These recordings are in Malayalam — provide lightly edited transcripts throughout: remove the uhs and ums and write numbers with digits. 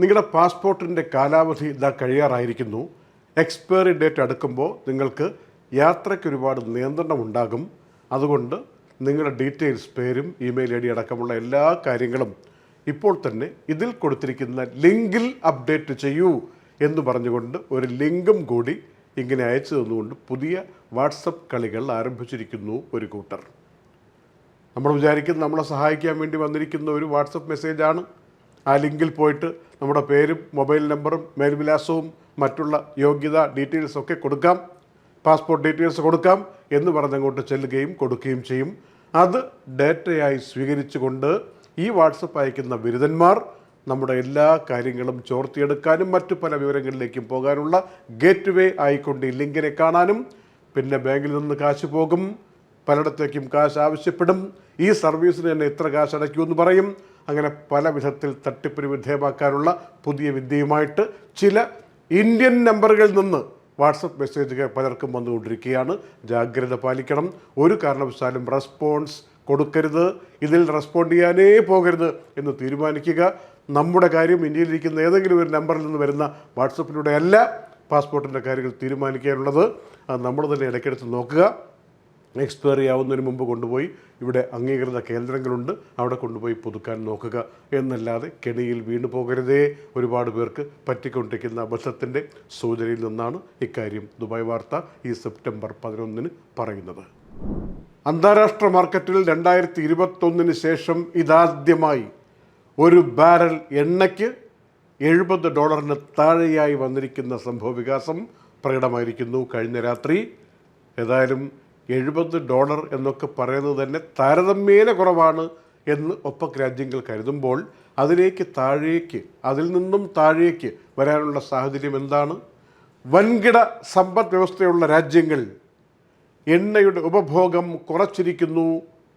നിങ്ങളുടെ പാസ്പോർട്ടിൻ്റെ കാലാവധി ഇതാ കഴിയാറായിരിക്കുന്നു. എക്സ്പയറി ഡേറ്റ് അടുക്കുമ്പോൾ നിങ്ങൾക്ക് യാത്രയ്ക്ക് ഒരുപാട് നിയന്ത്രണം ഉണ്ടാകും. അതുകൊണ്ട് നിങ്ങളുടെ ഡീറ്റെയിൽസ്, പേരും ഇമെയിൽ ഐ ഡി അടക്കമുള്ള എല്ലാ കാര്യങ്ങളും ഇപ്പോൾ തന്നെ ഇതിൽ കൊടുത്തിരിക്കുന്ന ലിങ്കിൽ അപ്ഡേറ്റ് ചെയ്യൂ എന്ന് പറഞ്ഞുകൊണ്ട് ഒരു ലിങ്കും കൂടി ഇങ്ങനെ അയച്ചു തന്നുകൊണ്ട് പുതിയ വാട്സപ്പ് കളികൾ ആരംഭിച്ചിരിക്കുന്നു ഒരു കൂട്ടർ. നമ്മൾ വിചാരിക്കുന്നത് നമ്മളെ സഹായിക്കാൻ വേണ്ടി വന്നിരിക്കുന്ന ഒരു വാട്സപ്പ് മെസ്സേജാണ്. ആ ലിങ്കിൽ പോയിട്ട് നമ്മുടെ പേരും മൊബൈൽ നമ്പറും മേൽവിലാസവും മറ്റുള്ള യോഗ്യത ഡീറ്റെയിൽസൊക്കെ കൊടുക്കാം, പാസ്പോർട്ട് ഡീറ്റെയിൽസ് കൊടുക്കാം എന്ന് പറഞ്ഞങ്ങോട്ട് ചെല്ലുകയും കൊടുക്കുകയും ചെയ്യും. അത് ഡേറ്റയായി സ്വീകരിച്ചുകൊണ്ട് ഈ വാട്സപ്പ് അയക്കുന്ന ബിരുദന്മാർ നമ്മുടെ എല്ലാ കാര്യങ്ങളും ചോർത്തിയെടുക്കാനും മറ്റു പല വിവരങ്ങളിലേക്കും പോകാനുള്ള ഗേറ്റ് വേ ആയിക്കൊണ്ട് ഈ ലിങ്കിനെ കാണാനും, പിന്നെ ബാങ്കിൽ നിന്ന് കാശ് പോകും, പലയിടത്തേക്കും കാശ് ആവശ്യപ്പെടും, ഈ സർവീസിന് തന്നെ ഇത്ര കാശ് അടയ്ക്കുമെന്ന് പറയും. അങ്ങനെ പല വിധത്തിൽ തട്ടിപ്പിന് വിധേയമാക്കാനുള്ള പുതിയ വിദ്യയുമായിട്ട് ചില ഇന്ത്യൻ നമ്പറുകളിൽ നിന്ന് വാട്സപ്പ് മെസ്സേജുകൾ പലർക്കും വന്നുകൊണ്ടിരിക്കുകയാണ്. ജാഗ്രത പാലിക്കണം. ഒരു കാരണവശാലും റെസ്പോൺസ് കൊടുക്കരുത്, ഇതിൽ റെസ്പോണ്ട് ചെയ്യാനേ പോകരുത് എന്ന് തീരുമാനിക്കുക. നമ്മുടെ കാര്യം ഇന്ത്യയിലിരിക്കുന്ന ഏതെങ്കിലും ഒരു നമ്പറിൽ നിന്ന് വരുന്ന വാട്സപ്പിലൂടെ അല്ല പാസ്പോർട്ടിൻ്റെ കാര്യങ്ങൾ തീരുമാനിക്കാനുള്ളത്. അത് നമ്മൾ തന്നെ ഇടയ്ക്കെടുത്ത് നോക്കുക. എക്സ്പയറി ആവുന്നതിന് മുമ്പ് കൊണ്ടുപോയി ഇവിടെ അംഗീകൃത കേന്ദ്രങ്ങളുണ്ട്, അവിടെ കൊണ്ടുപോയി പുതുക്കാൻ നോക്കുക എന്നല്ലാതെ കെണിയിൽ വീണു പോകരുതേ. ഒരുപാട് പേർക്ക് പറ്റിക്കൊണ്ടിരിക്കുന്ന അബദ്ധത്തിൻ്റെ സൂചനയിൽ നിന്നാണ് ഇക്കാര്യം ദുബായ് വാർത്ത ഈ സെപ്റ്റംബർ 11 പറയുന്നത്. അന്താരാഷ്ട്ര മാർക്കറ്റിൽ 2021 ശേഷം ഇതാദ്യമായി ഒരു ബാരൽ എണ്ണയ്ക്ക് $70 താഴെയായി വന്നിരിക്കുന്ന സംഭവ വികാസം പ്രകടമായിരിക്കുന്നു കഴിഞ്ഞ രാത്രി. ഏതായാലും $70 എന്നൊക്കെ പറയുന്നത് തന്നെ താരതമ്യേന കുറവാണ് എന്ന് ഒപ്പക് രാജ്യങ്ങൾ കരുതുമ്പോൾ അതിൽ നിന്നും താഴേക്ക് വരാനുള്ള സാഹചര്യം എന്താണ്? വൻകിട സമ്പദ് വ്യവസ്ഥയുള്ള രാജ്യങ്ങൾ എണ്ണയുടെ ഉപഭോഗം കുറച്ചിരിക്കുന്നു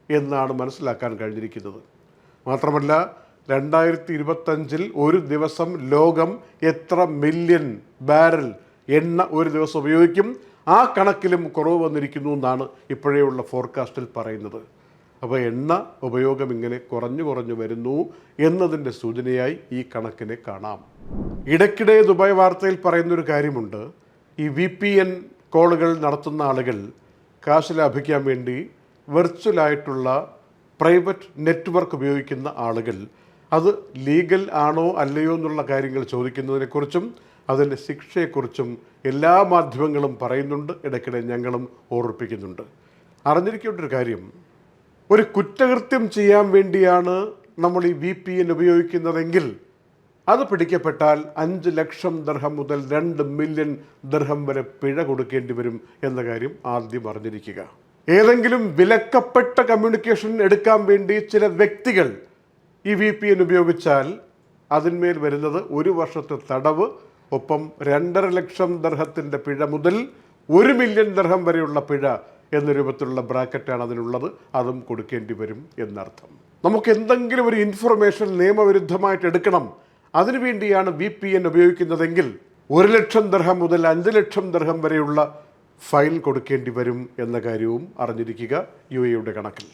എന്നാണ് മനസ്സിലാക്കാൻ കഴിഞ്ഞിരിക്കുന്നത്. മാത്രമല്ല 2025 ഒരു ദിവസം ലോകം എത്ര മില്യൺ ബാരൽ എണ്ണ ഒരു ദിവസം ഉപയോഗിക്കും, ആ കണക്കിലും കുറവ് വന്നിരിക്കുന്നു എന്നാണ് ഇപ്പോഴേയുള്ള ഫോർകാസ്റ്റിൽ പറയുന്നത്. അപ്പോൾ എണ്ണ ഉപയോഗം ഇങ്ങനെ കുറഞ്ഞു വരുന്നു എന്നതിൻ്റെ സൂചനയായി ഈ കണക്കിനെ കാണാം. ഇടയ്ക്കിടെ ദുബായ് വാർത്തയിൽ പറയുന്നൊരു കാര്യമുണ്ട്. ഈ VPN കോളുകൾ നടത്തുന്ന ആളുകൾ കാശ് ലാഭിക്കാൻ വേണ്ടി വെർച്വലായിട്ടുള്ള പ്രൈവറ്റ് നെറ്റ്വർക്ക് ഉപയോഗിക്കുന്ന ആളുകൾ അത് ലീഗൽ ആണോ അല്ലയോ എന്നുള്ള കാര്യങ്ങൾ ചോദിക്കുന്നതിനെക്കുറിച്ചും അതിൻ്റെ ശിക്ഷയെക്കുറിച്ചും എല്ലാ മാധ്യമങ്ങളും പറയുന്നുണ്ട്. ഇടയ്ക്കിടെ ഞങ്ങളും ഓർമ്മിപ്പിക്കുന്നുണ്ട്. അറിഞ്ഞിരിക്കേണ്ട ഒരു കാര്യം, ഒരു കുറ്റകൃത്യം ചെയ്യാൻ വേണ്ടിയാണ് നമ്മൾ ഈ VPN ഉപയോഗിക്കുന്നതെങ്കിൽ അത് പിടിക്കപ്പെട്ടാൽ 5 ലക്ഷം ദിർഹം മുതൽ 2 മില്യൺ ദിർഹം വരെ പിഴ കൊടുക്കേണ്ടി വരും എന്ന കാര്യം ആദ്യം അറിഞ്ഞിരിക്കുക. ഏതെങ്കിലും വിലക്കപ്പെട്ട കമ്മ്യൂണിക്കേഷൻ എടുക്കാൻ വേണ്ടി ചില വ്യക്തികൾ ഈ VPN ഉപയോഗിച്ചാൽ അതിന്മേൽ വരുന്നത് 1 വർഷത്തെ തടവ്, ഒപ്പം 2.5 ലക്ഷം ദിർഹത്തിൻ്റെ പിഴ മുതൽ 1 മില്യൺ ദിർഹം വരെയുള്ള പിഴ എന്ന രൂപത്തിലുള്ള ബ്രാക്കറ്റാണ് അതിനുള്ളത്. അതും കൊടുക്കേണ്ടി വരും എന്നർത്ഥം. നമുക്ക് എന്തെങ്കിലും ഒരു ഇൻഫർമേഷൻ നിയമവിരുദ്ധമായിട്ട് എടുക്കണം, അതിനുവേണ്ടിയാണ് VPN ഉപയോഗിക്കുന്നതെങ്കിൽ 1 ലക്ഷം ദിർഹം മുതൽ 5 ലക്ഷം ദിർഹം വരെയുള്ള ഫൈൻ കൊടുക്കേണ്ടി വരും എന്ന കാര്യവും അറിഞ്ഞിരിക്കുക. UAEയുടെ കണക്കിൽ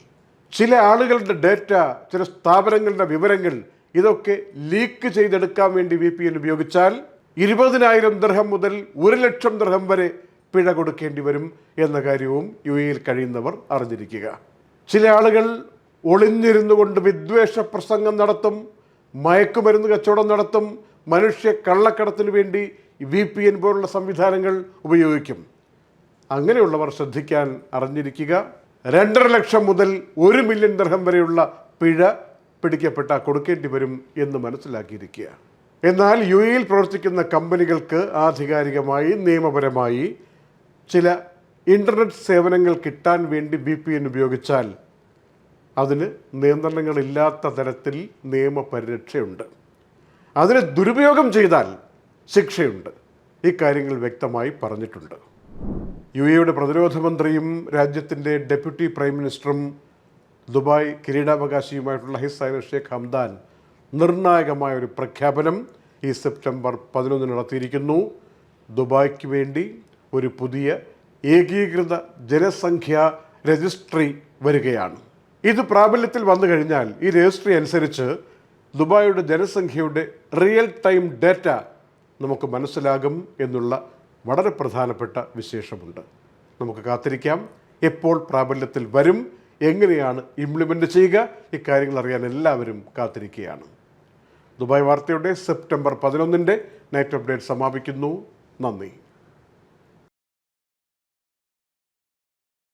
ചില ആളുകളുടെ ഡേറ്റ, ചില സ്ഥാപനങ്ങളുടെ വിവരങ്ങൾ ഇതൊക്കെ ലീക്ക് ചെയ്തെടുക്കാൻ വേണ്ടി VPN ഉപയോഗിച്ചാൽ 20,000 ദിർഹം മുതൽ 1 ലക്ഷം ദിർഹം വരെ പിഴ കൊടുക്കേണ്ടി വരും എന്ന കാര്യവും UAEയിൽ കഴിയുന്നവർ അറിഞ്ഞിരിക്കുക. ചില ആളുകൾ ഒളിഞ്ഞിരുന്നു കൊണ്ട് വിദ്വേഷ പ്രസംഗം നടത്തും, മയക്കുമരുന്ന് കച്ചവടം നടത്തും, മനുഷ്യ കള്ളക്കടത്തിന് വേണ്ടി VPN പോലുള്ള സംവിധാനങ്ങൾ ഉപയോഗിക്കും. അങ്ങനെയുള്ളവർ ശ്രദ്ധിക്കാൻ അറിഞ്ഞിരിക്കുക. 2.5 ലക്ഷം മുതൽ 1 മില്യൺ ദിർഹം വരെയുള്ള പിഴ പിടിക്കപ്പെട്ട കൊടുക്കേണ്ടി വരും എന്ന് മനസ്സിലാക്കിയിരിക്കുക. എന്നാൽ UAEയിൽ പ്രവർത്തിക്കുന്ന കമ്പനികൾക്ക് ആധികാരികമായി നിയമപരമായി ചില ഇൻ്റർനെറ്റ് സേവനങ്ങൾ കിട്ടാൻ വേണ്ടി VPN ഉപയോഗിച്ചാൽ അതിന് നിയന്ത്രണങ്ങളില്ലാത്ത തരത്തിൽ നിയമപരിരക്ഷയുണ്ട്. അതിന് ദുരുപയോഗം ചെയ്താൽ ശിക്ഷയുണ്ട്. ഈ കാര്യങ്ങൾ വ്യക്തമായി പറഞ്ഞിട്ടുണ്ട്. UAEയുടെ പ്രതിരോധ മന്ത്രിയും രാജ്യത്തിൻ്റെ ഡെപ്യൂട്ടി പ്രൈം മിനിസ്റ്ററും ദുബായ് കിരീടാവകാശിയുമായിട്ടുള്ള ഹിസ് ഹൈനസ് ഷേഖ് ഹംദാൻ നിർണായകമായ ഒരു പ്രഖ്യാപനം ഈ സെപ്റ്റംബർ 11 നടത്തിയിരിക്കുന്നു. ദുബായ്ക്ക് വേണ്ടി ഒരു പുതിയ ഏകീകൃത ജനസംഖ്യാ രജിസ്ട്രി വരികയാണ്. ഇത് പ്രാബല്യത്തിൽ വന്നു കഴിഞ്ഞാൽ ഈ രജിസ്ട്രി അനുസരിച്ച് ദുബായിയുടെ ജനസംഖ്യയുടെ റിയൽ ടൈം ഡേറ്റ നമുക്ക് മനസ്സിലാകും എന്നുള്ള വളരെ പ്രധാനപ്പെട്ട വിശേഷമുണ്ട്. നമുക്ക് കാത്തിരിക്കാം. എപ്പോൾ പ്രാബല്യത്തിൽ വരും, എങ്ങനെയാണ് ഇംപ്ലിമെൻ്റ് ചെയ്യുക, ഇക്കാര്യങ്ങൾ അറിയാൻ എല്ലാവരും കാത്തിരിക്കുകയാണ്. ദുബായ് വാർത്തയുടെ സെപ്റ്റംബർ 11 നൈറ്റ് അപ്ഡേറ്റ് സമാപിക്കുന്നു. നന്ദി.